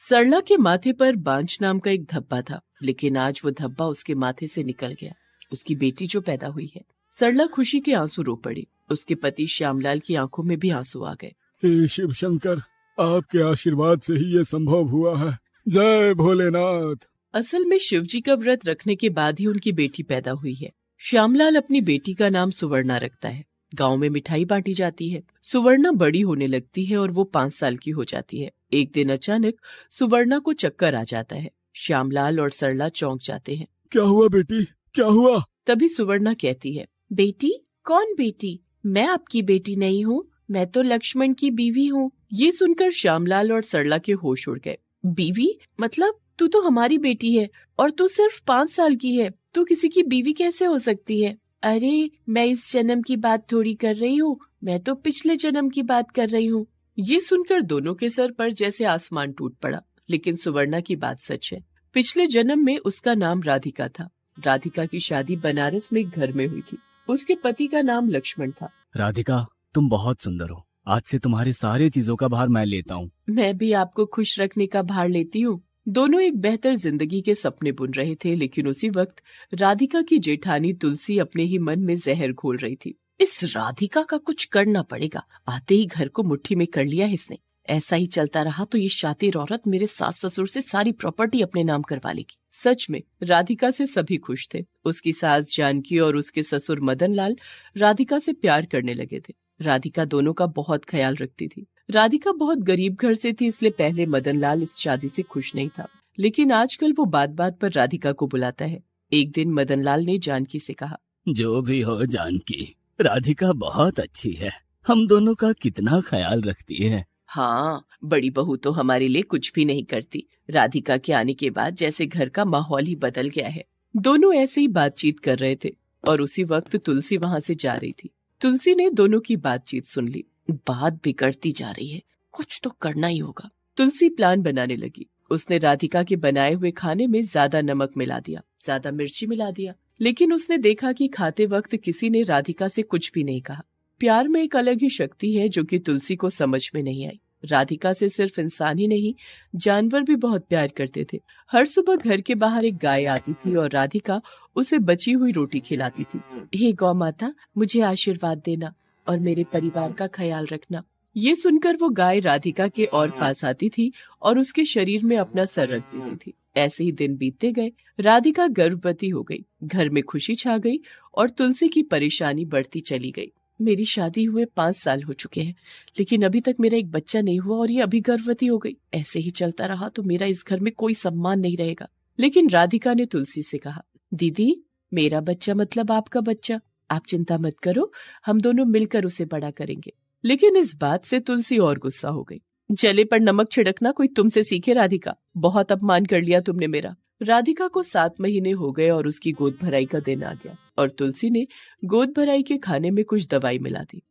सरला के माथे पर बांझ नाम का एक धब्बा था, लेकिन आज वो धब्बा उसके माथे से निकल गया। उसकी बेटी जो पैदा हुई है। सरला खुशी के आंसू रो पड़ी। उसके पति श्यामलाल की आंखों में भी आंसू आ गए। हे शिव शंकर, आपके आशीर्वाद से ही ये संभव हुआ है। जय भोलेनाथ। असल में शिवजी का व्रत रखने के बाद ही उनकी बेटी पैदा हुई है। श्यामलाल अपनी बेटी का नाम सुवर्णा रखता है। गांव में मिठाई बांटी जाती है। सुवर्णा बड़ी होने लगती है और वो 5 साल की हो जाती है। एक दिन अचानक सुवर्णा को चक्कर आ जाता है। श्यामलाल और सरला चौंक जाते हैं। क्या हुआ बेटी, क्या हुआ? तभी सुवर्णा कहती है, बेटी? कौन बेटी? मैं आपकी बेटी नहीं हूँ, मैं तो लक्ष्मण की बीवी हूँ। ये सुनकर श्यामलाल और सरला के होश उड़ गए। बीवी? मतलब तू तो हमारी बेटी है और तू सिर्फ 5 साल की है, तू किसी की बीवी कैसे हो सकती है? अरे मैं इस जन्म की बात थोड़ी कर रही हूँ, मैं तो पिछले जन्म की बात कर रही हूँ। ये सुनकर दोनों के सर पर जैसे आसमान टूट पड़ा। लेकिन सुवर्णा की बात सच है। पिछले जन्म में उसका नाम राधिका था। राधिका की शादी बनारस में एक घर में हुई थी। उसके पति का नाम लक्ष्मण था। राधिका, तुम बहुत सुंदर हो। आज से तुम्हारी सारी चीजों का भार मैं लेता हूँ। मैं भी आपको खुश रखने का भार लेती हूँ। दोनों एक बेहतर जिंदगी के सपने बुन रहे थे, लेकिन उसी वक्त राधिका की जेठानी तुलसी अपने ही मन में जहर घोल रही थी। इस राधिका का कुछ करना पड़ेगा। आते ही घर को मुट्ठी में कर लिया है इसने। ऐसा ही चलता रहा तो ये शातिर औरत मेरे सास ससुर से सारी प्रॉपर्टी अपने नाम करवा लेगी। सच में राधिका से सभी खुश थे। उसकी सास जानकी और उसके ससुर मदन लाल राधिका से प्यार करने लगे थे। राधिका दोनों का बहुत ख्याल रखती थी। राधिका बहुत गरीब घर से थी, इसलिए पहले मदन लाल इस शादी से खुश नहीं था, लेकिन आजकल वो बात बात पर राधिका को बुलाता है। एक दिन मदन लाल ने जानकी से कहा, जो भी हो जानकी, राधिका बहुत अच्छी है। हम दोनों का कितना ख्याल रखती है। हाँ, बड़ी बहू तो हमारे लिए कुछ भी नहीं करती। राधिका के आने के बाद जैसे घर का माहौल ही बदल गया है। दोनों ऐसे ही बातचीत कर रहे थे और उसी वक्त तुलसी वहाँ से जा रही थी। तुलसी ने दोनों की बातचीत सुन ली। बात बिगड़ती जा रही है, कुछ तो करना ही होगा। तुलसी प्लान बनाने लगी। उसने राधिका के बनाए हुए खाने में ज्यादा नमक मिला दिया, ज्यादा मिर्ची मिला दिया, लेकिन उसने देखा कि खाते वक्त किसी ने राधिका से कुछ भी नहीं कहा। प्यार में एक अलग ही शक्ति है जो कि तुलसी को समझ में नहीं आई। राधिका से सिर्फ इंसान ही नहीं, जानवर भी बहुत प्यार करते थे। हर सुबह घर के बाहर एक गाय आती थी और राधिका उसे बची हुई रोटी खिलाती थी। हे गौ माता, मुझे आशीर्वाद देना और मेरे परिवार का ख्याल रखना। ये सुनकर वो गाय राधिका के और पास आती थी और उसके शरीर में अपना सर रख देती थी। ऐसे ही दिन बीतते गए। राधिका गर्भवती हो गई। घर में खुशी छा गई और तुलसी की परेशानी बढ़ती चली गई। मेरी शादी हुए 5 साल हो चुके हैं, लेकिन अभी तक मेरा एक बच्चा नहीं हुआ और ये अभी गर्भवती हो गई। ऐसे ही चलता रहा तो मेरा इस घर में कोई सम्मान नहीं रहेगा। लेकिन राधिका ने तुलसी से कहा, दीदी, मेरा बच्चा मतलब आपका बच्चा, आप चिंता मत करो, हम दोनों मिलकर उसे बड़ा करेंगे। लेकिन इस बात से तुलसी और गुस्सा हो गई। जले पर नमक छिड़कना कोई तुमसे सीखे राधिका, बहुत अपमान कर लिया तुमने मेरा। राधिका को 7 महीने हो गए और उसकी गोद भराई का दिन आ गया और तुलसी ने गोद भराई के खाने में कुछ दवाई मिला दी।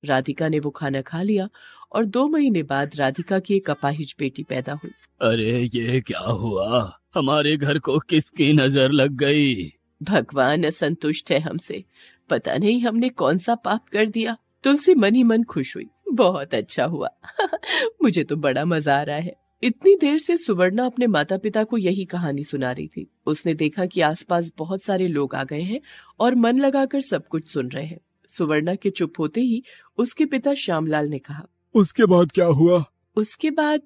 राधिका ने वो खाना खा लिया और 2 महीने बाद राधिका की एक अपाहिज बेटी पैदा हुई। अरे ये क्या हुआ? हमारे घर को किसकी नजर लग गई? भगवान असंतुष्ट है हमसे, पता नहीं हमने कौन सा पाप कर दिया। तुलसी मन ही मन खुश हुई। बहुत अच्छा हुआ मुझे तो बड़ा मजा आ रहा है। इतनी देर से सुवर्णा अपने माता पिता को यही कहानी सुना रही थी। उसने देखा कि आसपास बहुत सारे लोग आ गए हैं और मन लगाकर सब कुछ सुन रहे हैं। सुवर्णा के चुप होते ही उसके पिता श्यामलाल ने कहा, उसके बाद क्या हुआ? उसके बाद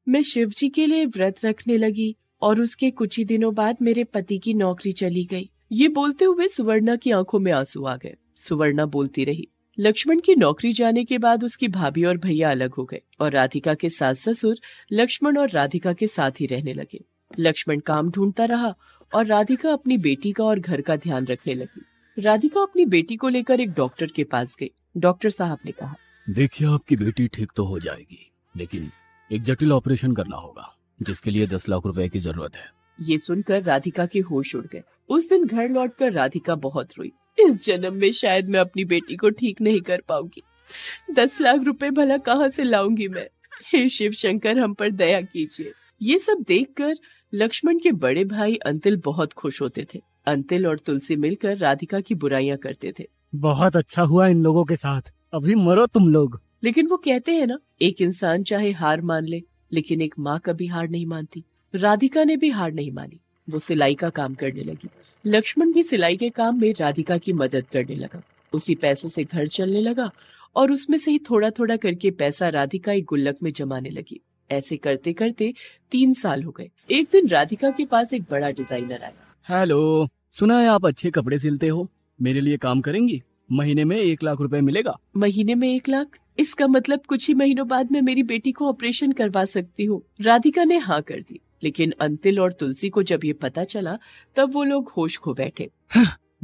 मैं शिवजी के लिए व्रत रखने लगी और उसके कुछ ही दिनों बाद मेरे पति की नौकरी चली गई। ये बोलते हुए सुवर्णा की आंखों में आंसू आ गए। सुवर्णा बोलती रही। लक्ष्मण की नौकरी जाने के बाद उसकी भाभी और भैया अलग हो गए और राधिका के सास ससुर लक्ष्मण और राधिका के साथ ही रहने लगे। लक्ष्मण काम ढूंढता रहा और राधिका अपनी बेटी का और घर का ध्यान रखने लगी। राधिका अपनी बेटी को लेकर एक डॉक्टर के पास गई। डॉक्टर साहब ने कहा, देखिए, आपकी बेटी ठीक तो हो जाएगी, लेकिन एक जटिल ऑपरेशन करना होगा जिसके लिए 10 लाख रुपए की जरूरत है। ये सुनकर राधिका के होश उड़ गए। उस दिन घर लौटकर राधिका बहुत रोई। इस जन्म में शायद मैं अपनी बेटी को ठीक नहीं कर पाऊंगी। 10 लाख रुपए भला कहाँ से लाऊंगी मैं? हे शिव शंकर, हम पर दया कीजिए। ये सब देखकर लक्ष्मण के बड़े भाई अंतिल बहुत खुश होते थे। अंतिल और तुलसी मिलकर राधिका की बुराइयां करते थे। बहुत अच्छा हुआ इन लोगों के साथ, अभी मरो तुम लोग। लेकिन वो कहते हैं ना, एक इंसान चाहे हार मान ले लेकिन एक माँ कभी हार नहीं मानती। राधिका ने भी हार नहीं मानी। वो सिलाई का काम करने लगी। लक्ष्मण भी सिलाई के काम में राधिका की मदद करने लगा। उसी पैसों से घर चलने लगा और उसमें से ही थोड़ा थोड़ा करके पैसा राधिका एक गुल्लक में जमाने लगी। ऐसे करते करते 3 साल हो गए। एक दिन राधिका के पास एक बड़ा डिजाइनर आया। हेलो, सुना है आप अच्छे कपड़े सिलते हो, मेरे लिए काम करेंगी? महीने में 1 लाख रुपए मिलेगा। महीने में 1 लाख? इसका मतलब कुछ ही महीनों बाद मैं मेरी बेटी को ऑपरेशन करवा सकती हूँ। राधिका ने हाँ कर दी। लेकिन अंतिल और तुलसी को जब ये पता चला तब वो लोग होश खो बैठे।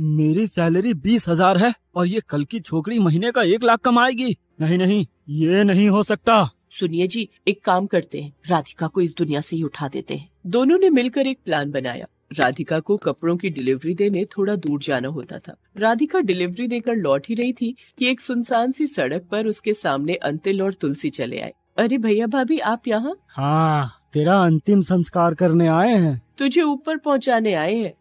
मेरी सैलरी 20,000 है और ये कल की छोकरी महीने का 1 लाख कमाएगी? नहीं नहीं, ये नहीं हो सकता। सुनिए जी, एक काम करते हैं, राधिका को इस दुनिया से ही उठा देते हैं। दोनों ने मिलकर एक प्लान बनाया। राधिका को कपड़ों की डिलीवरी देने थोड़ा दूर जाना होता था। राधिका डिलीवरी देकर लौट ही रही थी कि एक सुनसान सी सड़क पर उसके सामने अंतिल और तुलसी चले आए। अरे भैया भाभी, आप यहाँ? हाँ, तेरा अंतिम संस्कार करने आए हैं। तुझे ऊपर पहुँचाने आए हैं।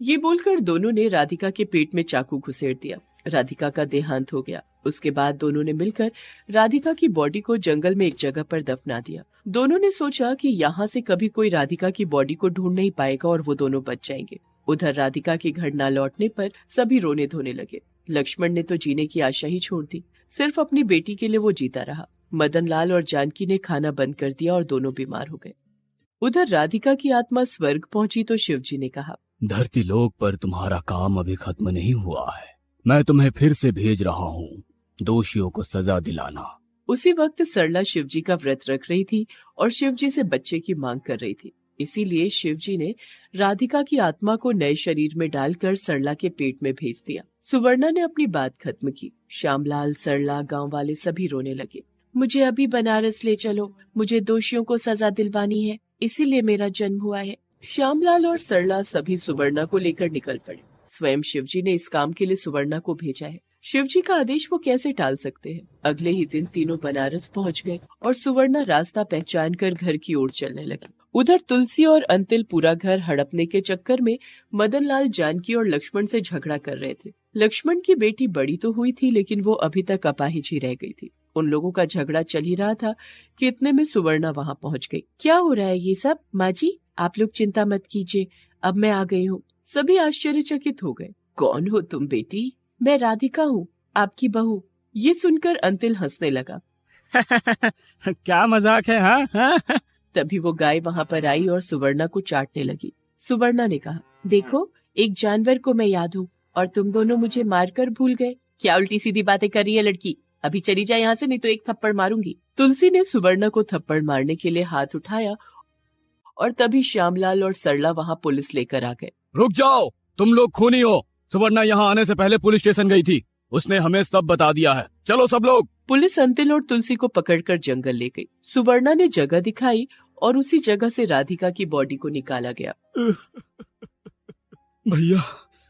ये बोलकर दोनों ने राधिका के पेट में चाकू घुसेड़ दिया। राधिका का देहांत हो गया। उसके बाद दोनों ने मिलकर राधिका की बॉडी को जंगल में एक जगह पर दफना दिया। दोनों ने सोचा कि यहाँ से कभी कोई राधिका की बॉडी को ढूंढ नहीं पाएगा और वो दोनों बच जाएंगे। उधर राधिका के घर न लौटने पर सभी रोने धोने लगे। लक्ष्मण ने तो जीने की आशा ही छोड़ दी। सिर्फ अपनी बेटी के लिए वो जीता रहा। मदन लाल और जानकी ने खाना बंद कर दिया और दोनों बीमार हो गए। उधर राधिका की आत्मा स्वर्ग पहुंची तो शिवजी ने कहा, धरती लोक पर तुम्हारा काम अभी खत्म नहीं हुआ है। मैं तुम्हें फिर से भेज रहा हूँ, दोषियों को सजा दिलाना। उसी वक्त सरला शिवजी का व्रत रख रही थी और शिवजी से बच्चे की मांग कर रही थी। इसीलिए शिवजी ने राधिका की आत्मा को नए शरीर में डालकर सरला के पेट में भेज दिया। सुवर्णा ने अपनी बात खत्म की। श्यामलाल, सरला, गांव वाले सभी रोने लगे। मुझे अभी बनारस ले चलो, मुझे दोषियों को सजा दिलवानी है, इसीलिए मेरा जन्म हुआ है। श्यामलाल और सरला सभी सुवर्णा को लेकर निकल पड़े। स्वयं शिवजी ने इस काम के लिए सुवर्णा को भेजा है। शिवजी का आदेश वो कैसे टाल सकते हैं। अगले ही दिन तीनों बनारस पहुंच गए और सुवर्णा रास्ता पहचान कर घर की ओर चलने लगी। उधर तुलसी और अंतिल पूरा घर हड़पने के चक्कर में मदन लाल, जानकी और लक्ष्मण से झगड़ा कर रहे थे। लक्ष्मण की बेटी बड़ी तो हुई थी लेकिन वो अभी तक अपाहिज ही रह गई थी। उन लोगों का झगड़ा चल ही रहा था कि इतने में सुवर्णा वहाँ पहुँच गई। क्या हो रहा है ये सब? माँ जी, आप लोग चिंता मत कीजिए, अब मैं आ गई हूँ। सभी आश्चर्यचकित हो गए। कौन हो तुम बेटी? मैं राधिका हूँ, आपकी बहू। ये सुनकर अंतिल हंसने लगा। क्या मजाक है? हाँ? तभी वो गाय वहाँ पर आई और सुवर्णा को चाटने लगी। सुवर्णा ने कहा, देखो, एक जानवर को मैं याद हूँ और तुम दोनों मुझे मारकर भूल गए। क्या उल्टी सीधी बातें कर रही है लड़की? अभी चली जाए यहाँ से, नहीं तो एक थप्पड़ मारूंगी। तुलसी ने सुवर्णा को थप्पड़ मारने के लिए हाथ उठाया और तभी श्यामलाल और सरला वहाँ पुलिस लेकर आ गए। रुक जाओ, तुम लोग खूनी हो। सुवर्णा यहाँ आने से पहले पुलिस स्टेशन गई थी, उसने हमें सब बता दिया है। चलो सब लोग। पुलिस अंतिल और तुलसी को पकड़कर जंगल ले गई। सुवर्णा ने जगह दिखाई और उसी जगह से राधिका की बॉडी को निकाला गया। भैया,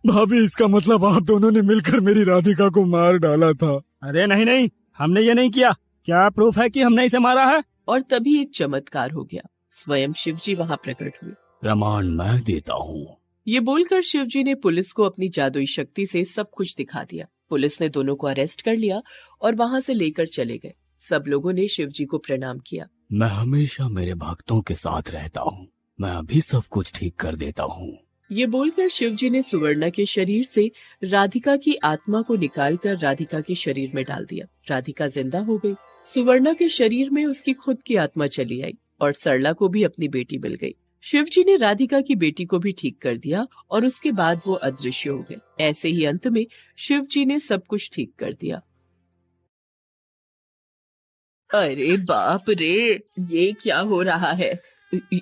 भाभी, इसका मतलब आप दोनों ने मिलकर मेरी राधिका को मार डाला था। अरे नहीं नहीं, हमने ये नहीं किया। क्या प्रूफ है कि हमने इसे मारा है? और तभी एक चमत्कार हो गया। स्वयं शिवजी वहाँ प्रकट हुए। प्रमाण मैं देता हूँ। ये बोलकर शिवजी ने पुलिस को अपनी जादुई शक्ति से सब कुछ दिखा दिया। पुलिस ने दोनों को अरेस्ट कर लिया और वहाँ से लेकर चले गए। सब लोगों ने शिवजी को प्रणाम किया। मैं हमेशा मेरे भक्तों के साथ रहता हूँ, मैं अभी सब कुछ ठीक कर देता हूँ। ये बोलकर शिवजी ने सुवर्णा के शरीर से राधिका की आत्मा को निकालकर राधिका के शरीर में डाल दिया। राधिका जिंदा हो गई। सुवर्णा के शरीर में उसकी खुद की आत्मा चली आई और सरला को भी अपनी बेटी मिल गई। शिवजी ने राधिका की बेटी को भी ठीक कर दिया और उसके बाद वो अदृश्य हो गए। ऐसे ही अंत में शिवजी ने सब कुछ ठीक कर दिया। अरे बाप रे, ये क्या हो रहा है?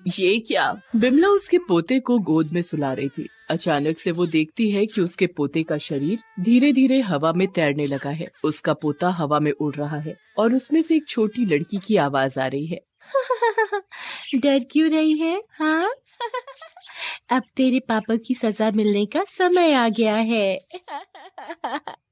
ये क्या? बिमला उसके पोते को गोद में सुला रही थी। अचानक से वो देखती है कि उसके पोते का शरीर धीरे धीरे हवा में तैरने लगा है। उसका पोता हवा में उड़ रहा है और उसमें से एक छोटी लड़की की आवाज आ रही है। डर क्यों रही है? हाँ, अब तेरे पापा की सजा मिलने का समय आ गया है।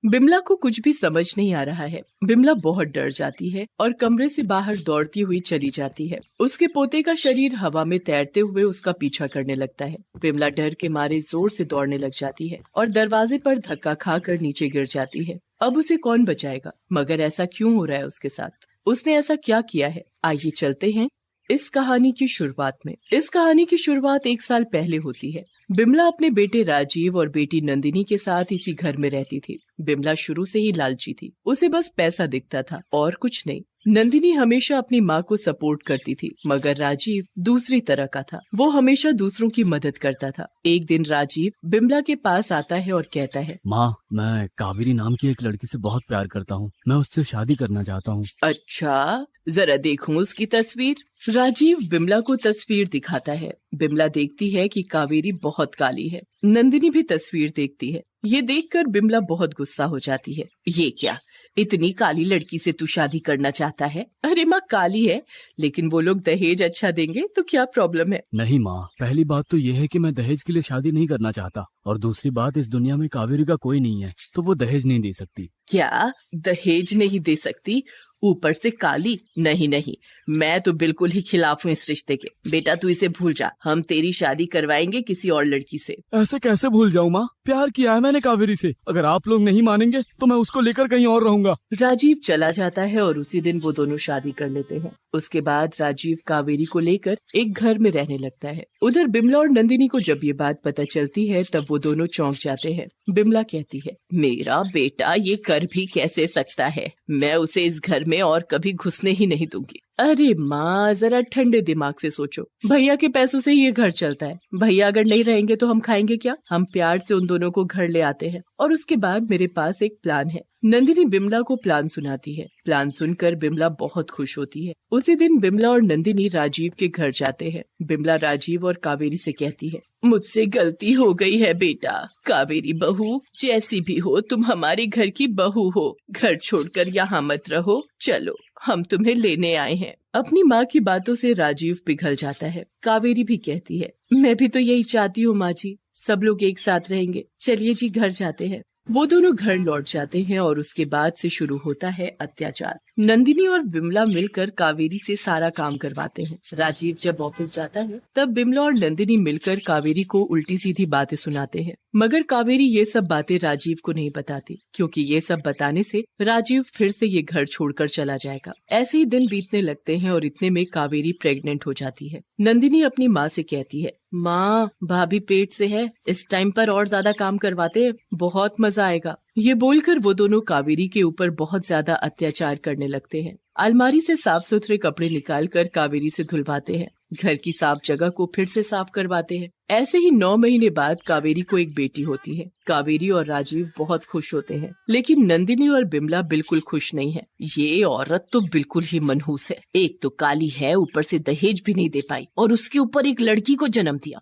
बिमला को कुछ भी समझ नहीं आ रहा है। बिमला बहुत डर जाती है और कमरे से बाहर दौड़ती हुई चली जाती है। उसके पोते का शरीर हवा में तैरते हुए उसका पीछा करने लगता है। बिमला डर के मारे जोर से दौड़ने लग जाती है और दरवाजे पर धक्का खाकर नीचे गिर जाती है। अब उसे कौन बचाएगा? मगर ऐसा क्यों हो रहा है उसके साथ? उसने ऐसा क्या किया है, आइए चलते हैं इस कहानी की शुरुआत में। इस कहानी की शुरुआत 1 साल पहले होती है। बिमला अपने बेटे राजीव और बेटी नंदिनी के साथ इसी घर में रहती थी। बिमला शुरू से ही लालची थी, उसे बस पैसा दिखता था और कुछ नहीं। नंदिनी हमेशा अपनी माँ को सपोर्ट करती थी, मगर राजीव दूसरी तरह का था। वो हमेशा दूसरों की मदद करता था। एक दिन राजीव बिमला के पास आता है और कहता है, माँ, मैं कावेरी नाम की एक लड़की से बहुत प्यार करता हूँ, मैं उससे शादी करना चाहता हूँ। अच्छा, जरा देखूं उसकी तस्वीर। राजीव बिमला को तस्वीर दिखाता है। बिमला देखती है कि कावेरी बहुत काली है। नंदिनी भी तस्वीर देखती है। ये देखकर बिमला बहुत गुस्सा हो जाती है। ये क्या, इतनी काली लड़की से तू शादी करना चाहता है? अरे माँ, काली है लेकिन वो लोग दहेज अच्छा देंगे तो क्या प्रॉब्लम है? नहीं माँ, पहली बात तो ये है कि मैं दहेज के लिए शादी नहीं करना चाहता, और दूसरी बात, इस दुनिया में कावेरी का कोई नहीं है तो वो दहेज नहीं दे सकती। क्या दहेज नहीं दे सकती? ऊपर से काली? नहीं नहीं, मैं तो बिल्कुल ही खिलाफ हूँ इस रिश्ते के। बेटा तू इसे भूल जा, हम तेरी शादी करवाएंगे किसी और लड़की से। ऐसे कैसे भूल जाऊँ माँ, प्यार किया है मैंने कावेरी से। अगर आप लोग नहीं मानेंगे तो मैं उसको लेकर कहीं और रहूंगा। राजीव चला जाता है और उसी दिन वो दोनों शादी कर लेते हैं। उसके बाद राजीव कावेरी को लेकर एक घर में रहने लगता है। उधर बिमला और नंदिनी को जब ये बात पता चलती है तब वो दोनों चौंक जाते हैं। बिमला कहती है, मेरा बेटा ये कर भी कैसे सकता है? मैं उसे इस घर में और कभी घुसने ही नहीं दूंगी। अरे माँ, जरा ठंडे दिमाग से सोचो, भैया के पैसों से ये घर चलता है। भैया अगर नहीं रहेंगे तो हम खाएंगे क्या? हम प्यार से उन दोनों को घर ले आते हैं और उसके बाद मेरे पास एक प्लान है। नंदिनी बिमला को प्लान सुनाती है। प्लान सुनकर बिमला बहुत खुश होती है। उसी दिन बिमला और नंदिनी राजीव के घर जाते हैं। बिमला राजीव और कावेरी से कहती है, मुझसे गलती हो गई है बेटा। कावेरी बहू, जैसी भी हो तुम हमारे घर की बहू हो। घर छोड़कर यहाँ मत रहो, चलो हम तुम्हें लेने आए हैं। अपनी माँ की बातों से राजीव पिघल जाता है। कावेरी भी कहती है, मैं भी तो यही चाहती हूँ माँ जी, सब लोग एक साथ रहेंगे। चलिए जी घर जाते हैं। वो दोनों घर लौट जाते हैं और उसके बाद से शुरू होता है अत्याचार। नंदिनी और बिमला मिलकर कावेरी से सारा काम करवाते हैं। राजीव जब ऑफिस जाता है तब बिमला और नंदिनी मिलकर कावेरी को उल्टी सीधी बातें सुनाते हैं, मगर कावेरी ये सब बातें राजीव को नहीं बताती, क्योंकि ये सब बताने से राजीव फिर से ये घर छोड़कर चला जाएगा। ऐसे ही दिन बीतने लगते हैं और इतने में कावेरी प्रेग्नेंट हो जाती है। नंदिनी अपनी माँ से कहती है, माँ, भाभी पेट से है, इस टाइम पर और ज्यादा काम करवाते हैं, बहुत मजा आएगा। ये बोलकर वो दोनों कावेरी के ऊपर बहुत ज्यादा अत्याचार करने लगते हैं। अलमारी से साफ सुथरे कपड़े निकालकर कावेरी से धुलवाते हैं। घर की साफ जगह को फिर से साफ करवाते हैं। ऐसे ही 9 महीने बाद कावेरी को एक बेटी होती है। कावेरी और राजीव बहुत खुश होते हैं, लेकिन नंदिनी और बिमला बिल्कुल खुश नहीं है। ये औरत तो बिल्कुल ही मनहूस है। एक तो काली है, ऊपर से दहेज भी नहीं दे पाई और उसके ऊपर एक लड़की को जन्म दिया।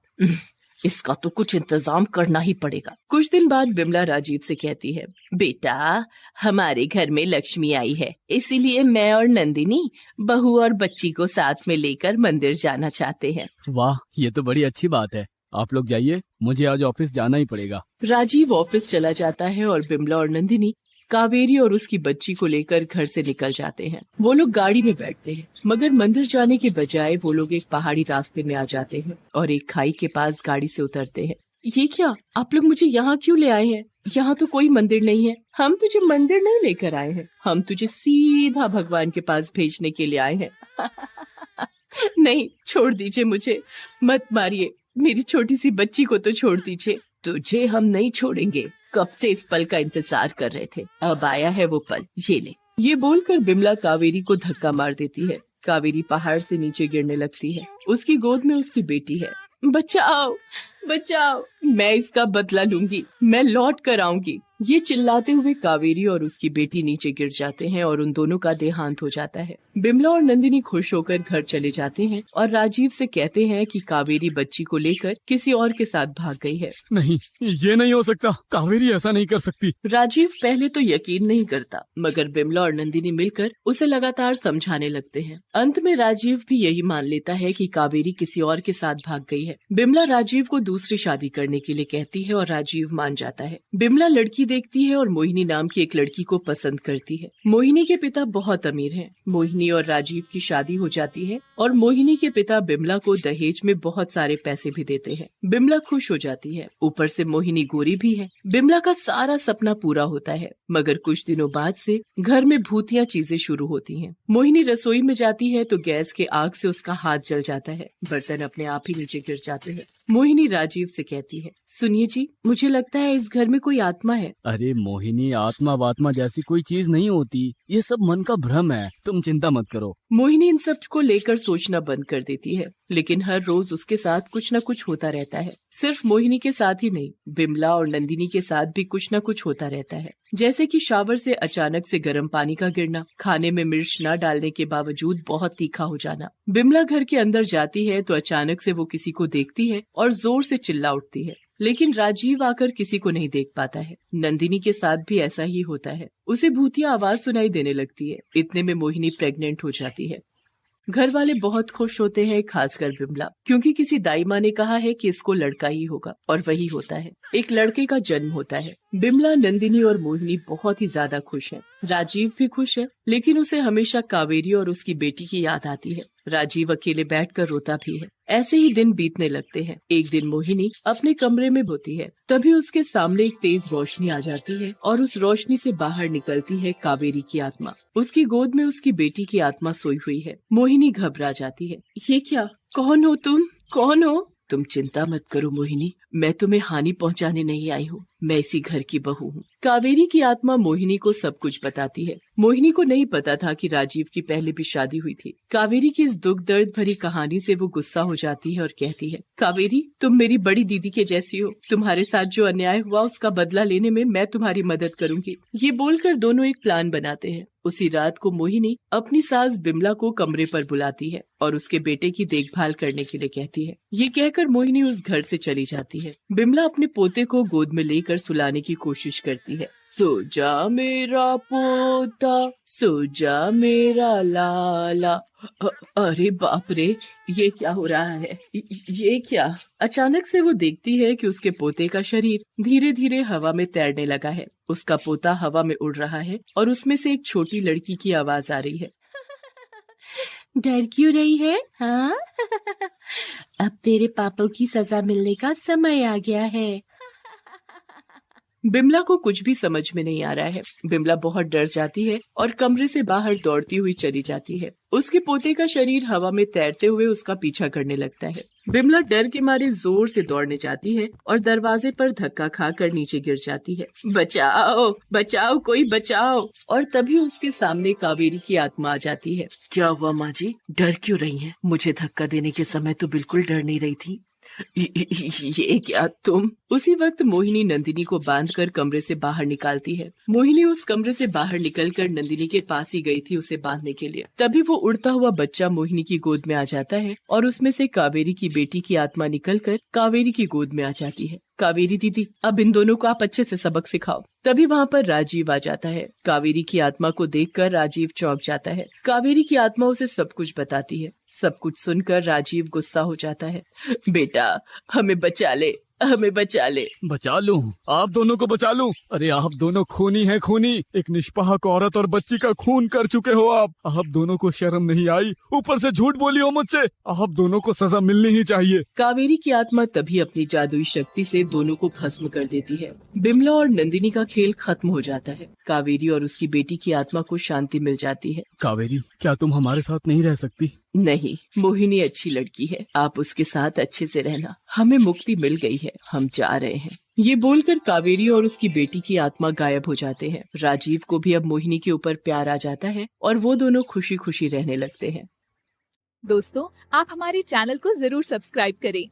इसका तो कुछ इंतजाम करना ही पड़ेगा। कुछ दिन बाद बिमला राजीव से कहती है, बेटा हमारे घर में लक्ष्मी आई है, इसीलिए मैं और नंदिनी बहू और बच्ची को साथ में लेकर मंदिर जाना चाहते हैं। वाह, ये तो बड़ी अच्छी बात है। आप लोग जाइए, मुझे आज ऑफिस जाना ही पड़ेगा। राजीव ऑफिस चला जाता है और बिमला और नंदिनी कावेरी और उसकी बच्ची को लेकर घर से निकल जाते हैं। वो लोग गाड़ी में बैठते हैं, मगर मंदिर जाने के बजाय वो लोग एक पहाड़ी रास्ते में आ जाते हैं और एक खाई के पास गाड़ी से उतरते हैं। ये क्या, आप लोग मुझे यहाँ क्यों ले आए हैं? यहाँ तो कोई मंदिर नहीं है। हम तुझे मंदिर नहीं लेकर आए हैं, हम तुझे सीधा भगवान के पास भेजने के लिए आए हैं। नहीं, छोड़ दीजिए मुझे, मत मारिए, मेरी छोटी सी बच्ची को तो छोड़ दीजिए। तुझे हम नहीं छोड़ेंगे, कब से इस पल का इंतजार कर रहे थे, अब आया है वो पल, ये ले। ये बोलकर बिमला कावेरी को धक्का मार देती है। कावेरी पहाड़ से नीचे गिरने लगती है। उसकी गोद में उसकी बेटी है। बचाओ बचाओ, मैं इसका बदला लूंगी, मैं लौट कर आऊंगी। ये चिल्लाते हुए कावेरी और उसकी बेटी नीचे गिर जाते हैं और उन दोनों का देहांत हो जाता है। बिमला और नंदिनी खुश होकर घर चले जाते हैं और राजीव से कहते हैं कि कावेरी बच्ची को लेकर किसी और के साथ भाग गई है। नहीं, ये नहीं हो सकता, कावेरी ऐसा नहीं कर सकती। राजीव पहले तो यकीन नहीं करता, मगर बिमला और नंदिनी मिलकर उसे लगातार समझाने लगते हैं। अंत में राजीव भी यही मान लेता है कि कावेरी किसी और के साथ भाग गई है। बिमला राजीव को दूसरी शादी करने के लिए कहती है और राजीव मान जाता है। बिमला लड़की लड़की देखती है और मोहिनी नाम की एक लड़की को पसंद करती है। मोहिनी के पिता बहुत अमीर हैं। मोहिनी और राजीव की शादी हो जाती है और मोहिनी के पिता बिमला को दहेज में बहुत सारे पैसे भी देते हैं। बिमला खुश हो जाती है, ऊपर से मोहिनी गोरी भी है। बिमला का सारा सपना पूरा होता है, मगर कुछ दिनों बाद से घर में भूतिया चीजें शुरू होती हैं। मोहिनी रसोई में जाती है तो गैस के आग से उसका हाथ जल जाता है, बर्तन अपने आप ही नीचे गिर जाते हैं। मोहिनी राजीव से कहती है, सुनिए जी, मुझे लगता है इस घर में कोई आत्मा है। अरे मोहिनी, आत्मा वात्मा जैसी कोई चीज नहीं होती, ये सब मन का भ्रम है, तुम चिंता मत करो। मोहिनी इन सब को लेकर सोचना बंद कर देती है, लेकिन हर रोज उसके साथ कुछ न कुछ होता रहता है। सिर्फ मोहिनी के साथ ही नहीं, बिमला और नंदिनी के साथ भी कुछ न कुछ होता रहता है। जैसे कि शावर से अचानक से गर्म पानी का गिरना, खाने में मिर्च न डालने के बावजूद बहुत तीखा हो जाना। बिमला घर के अंदर जाती है तो अचानक से वो किसी को देखती है और जोर से चिल्ला उठती है, लेकिन राजीव आकर किसी को नहीं देख पाता है। नंदिनी के साथ भी ऐसा ही होता है, उसे भूतिया आवाज सुनाई देने लगती है। इतने में मोहिनी प्रेग्नेंट हो जाती है। घर वाले बहुत खुश होते हैं, खासकर बिमला, क्योंकि किसी दाई माँ ने कहा है कि इसको लड़का ही होगा, और वही होता है। एक लड़के का जन्म होता है। बिमला, नंदिनी और मोहिनी बहुत ही ज्यादा खुश हैं। राजीव भी खुश है, लेकिन उसे हमेशा कावेरी और उसकी बेटी की याद आती है। राजीव अकेले बैठकर रोता भी है। ऐसे ही दिन बीतने लगते हैं। एक दिन मोहिनी अपने कमरे में होती है, तभी उसके सामने एक तेज रोशनी आ जाती है और उस रोशनी से बाहर निकलती है कावेरी की आत्मा। उसकी गोद में उसकी बेटी की आत्मा सोई हुई है। मोहिनी घबरा जाती है। ये क्या? कौन हो तुम? कौन हो? तुम चिंता मत करो मोहिनी, मैं तुम्हें हानि पहुंचाने नहीं आई हूँ, मैं इसी घर की बहू हूँ। कावेरी की आत्मा मोहिनी को सब कुछ बताती है। मोहिनी को नहीं पता था कि राजीव की पहले भी शादी हुई थी। कावेरी की इस दुख दर्द भरी कहानी से वो गुस्सा हो जाती है और कहती है, कावेरी, तुम मेरी बड़ी दीदी के जैसी हो। तुम्हारे साथ जो अन्याय हुआ उसका बदला लेने में मैं तुम्हारी मदद करूंगी। ये बोलकर दोनों एक प्लान बनाते हैं। उसी रात को मोहिनी अपनी सास बिमला को कमरे पर बुलाती है और उसके बेटे की देखभाल करने के लिए कहती है। ये कहकर मोहिनी उस घर से चली जाती है। बिमला अपने पोते को गोद में लेकर सुलाने की कोशिश करती है। सो जा मेरा पोता, सो जा मेरा लाला। अरे बाप रे, ये क्या हो रहा है? ये क्या? अचानक से वो देखती है कि उसके पोते का शरीर धीरे धीरे हवा में तैरने लगा है। उसका पोता हवा में उड़ रहा है और उसमें से एक छोटी लड़की की आवाज आ रही है। डर क्यों रही है? हाँ? अब तेरे पापा की सजा मिलने का समय आ गया है। बिमला को कुछ भी समझ में नहीं आ रहा है। बिमला बहुत डर जाती है और कमरे से बाहर दौड़ती हुई चली जाती है। उसके पोते का शरीर हवा में तैरते हुए उसका पीछा करने लगता है। बिमला डर के मारे जोर से दौड़ने जाती है और दरवाजे पर धक्का खाकर नीचे गिर जाती है। बचाओ, बचाओ, कोई बचाओ। और तभी उसके सामने कावेरी की आत्मा आ जाती है। क्या हुआ माँ जी, डर क्यों रही हैं? मुझे धक्का देने के समय तो बिल्कुल डर नहीं रही थी। ये क्या तुम? उसी वक्त मोहिनी नंदिनी को बांधकर कमरे से बाहर निकालती है। मोहिनी उस कमरे से बाहर निकलकर नंदिनी के पास ही गई थी उसे बांधने के लिए। तभी वो उड़ता हुआ बच्चा मोहिनी की गोद में आ जाता है और उसमें से कावेरी की बेटी की आत्मा निकलकर कावेरी की गोद में आ जाती है। कावेरी दीदी, अब इन दोनों को आप अच्छे से सबक सिखाओ। तभी वहाँ पर राजीव आ जाता है। कावेरी की आत्मा को देखकर राजीव चौंक जाता है। कावेरी की आत्मा उसे सब कुछ बताती है। सब कुछ सुनकर राजीव गुस्सा हो जाता है। बेटा, हमें बचा ले, हमें बचा ले। बचा लूं? आप दोनों को बचा लूं? अरे आप दोनों खूनी हैं, खूनी। एक निष्पाक औरत और बच्ची का खून कर चुके हो आप दोनों को शर्म नहीं आई? ऊपर से झूठ बोली हो मुझसे। आप दोनों को सजा मिलनी ही चाहिए। कावेरी की आत्मा तभी अपनी जादुई शक्ति से दोनों को भस्म कर देती है। बिमला और नंदिनी का खेल खत्म हो जाता है। कावेरी और उसकी बेटी की आत्मा को शांति मिल जाती है। कावेरी, क्या तुम हमारे साथ नहीं रह सकती? नहीं, मोहिनी अच्छी लड़की है, आप उसके साथ अच्छे से रहना। हमें मुक्ति मिल गई है, हम जा रहे हैं। ये बोलकर कावेरी और उसकी बेटी की आत्मा गायब हो जाते हैं। राजीव को भी अब मोहिनी के ऊपर प्यार आ जाता है और वो दोनों खुशी खुशी रहने लगते हैं। दोस्तों, आप हमारे चैनल को जरूर सब्सक्राइब करें